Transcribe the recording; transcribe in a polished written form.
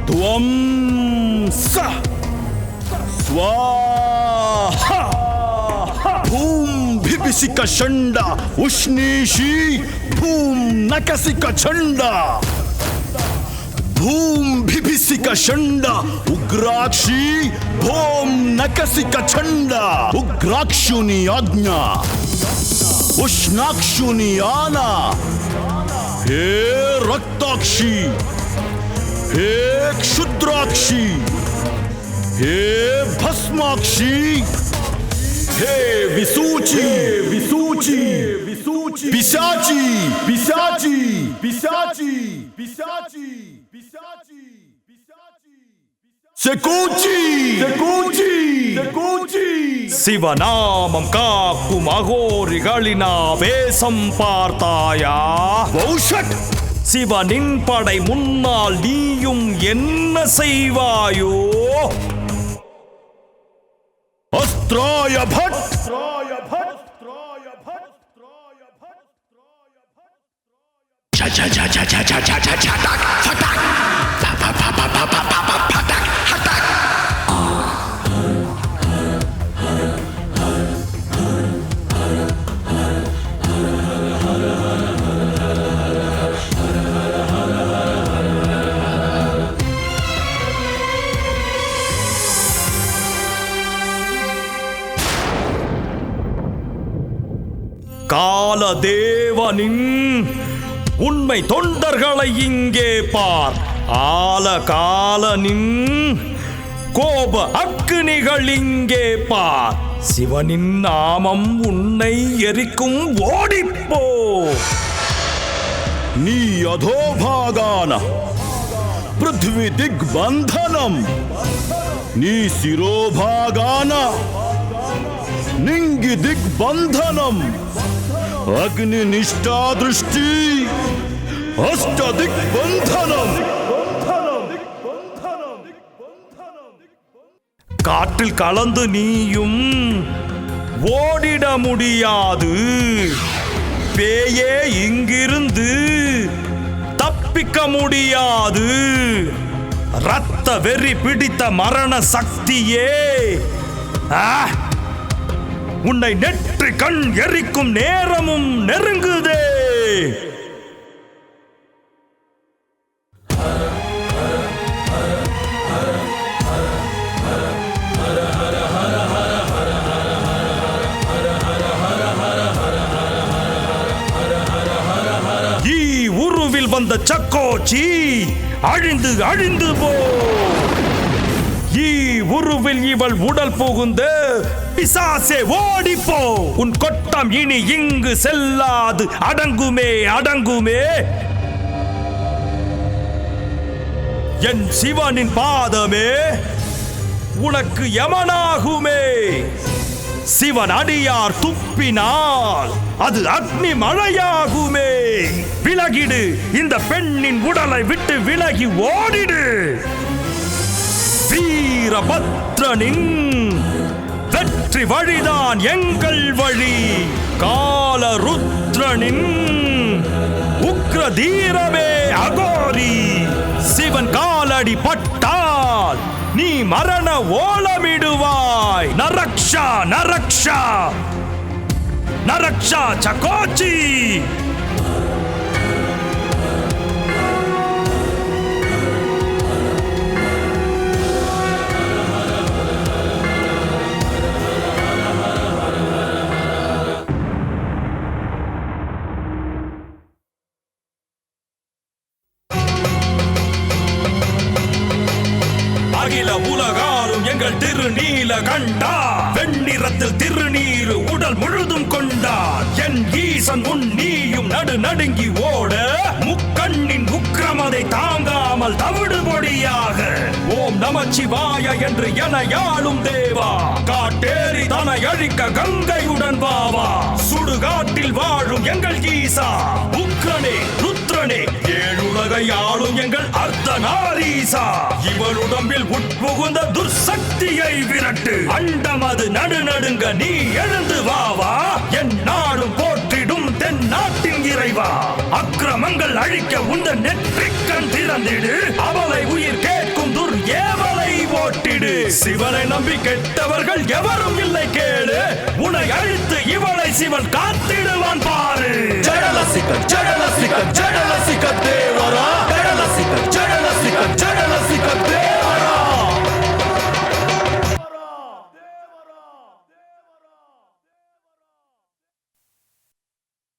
ध्वंसा स्वाहा भूम भिभिसिका चंडा उष्णीशी भूम नकसिका चंडा भूम भिभिसिका चंडा उग्राक्षी भूम नकसिका चंडा उग्राक्षुनी आज्ञा उष्णाक्षुनी आना हे रक्ताक्षी हे क्षुद्राक्षी हे भस्माक्षी हे विसूची विसूची विसूची पिशाची पिशाची पिशाची पिशाची पिशाची செகூச்சி செகூச்சி செகூச்சி சிவநாமம் காக்கும் அகோரிகளின் ஆவேசம் பார்த்தாயா? பௌஷட் சிவனின் படை முன்னால் நீயும் என்ன செய்வாயோ? अस्त्राय भट காலதேவனின் உண்மை தொண்டர்களை இங்கே பார். ஆலகாலனின் கோப அக்னிகள் இங்கே பார். சிவனின் நாமம் உன்னை எரிக்கும், ஓடிப்போ. நீ அதோபாகான பிருத்வி திக்பந்தனம் நீ சிரோபாகான நிங்கி திக்பந்தனம் अग्नि निष्ठा दृष्टि अष्ट दिग्बंधनम காற்றில் கலந்து நீயும் ஓடிட முடியாது. பேயே இங்கிருந்து தப்பிக்க முடியாது. ரத்த வெறி பிடித்த மரண சக்தியே, உன்னை நெற்றி கண் எரிக்கும் நேரமும் நெருங்குதே. ஈ உருவில் வந்த சக்கோச்சி அழிந்து அழிந்து போ. ஈ உருவில் இவள் உடல் புகுந்து பிசாசே ஓடிப்போ. உன் கொட்டம் இனி இங்கு செல்லாது. அடங்குமே அடங்குமே. என் சிவனின் பாதமே உனக்கு யமனாகுமே. சிவன் அடியார் துப்பினால் அது அக்னி மழையாகுமே. விலகிடு, இந்த பெண்ணின் உடலை விட்டு விலகி ஓடிடு. வீரபத்ரனின் வெற்றி வழிதான் எங்கள் வழி. காலருத்ரனின் உக்ர தீரமே அகோரி. சிவன் காலடி பட்டால் நீ மரண ஓலமிடுவாய். நரக்ஷா நரக்ஷா நரக்ஷா சகோச்சி. அகில உலகாரும் எங்கள் திருநீல கண்டா. வெண்ணிறத்தில் திருநீர் உடல் முழுதும் கொண்டார். என் ஈசன் முன் நீயும் நடு நடுங்கி ஓட. முக்கண்ணின் உக்கிரமதை தாங்காமல் தவிடு பொடியாக ஓம் நமச்சிவாய என்று என யாழும் தேவா. காட்டேரி தனை அழிக்க கங்கையுடன் வாவா. சுடுகாட்டில் வாழும் எங்கள் ஈசா உக்ரனே ருத்ரனே. ஏழுலகை ஆளும் எங்கள் அர்த்தநாரீசா. இவள் உடம்பில் உட்புகுந்த துர்சக்தியை விரட்டு. அண்டமது நடு நடுங்க நீ எழுந்து வாவா. என் நாடும் போற்றிடும் தென் நாட்டின் இறைவா. அக்கிரமங்கள் அழிக்க உந்த நெற்றிக்கண் திறந்திடு. அவளை உயிர் கேட்கும் சிவனை நம்பி கெட்டவர்கள் எவரும் இல்லை கேளு. உன்னை அழித்து இவளை சிவன் காத்திடுவான் பாரு. ஜடலசிக ஜடலசிக ஜடலசிகத்தே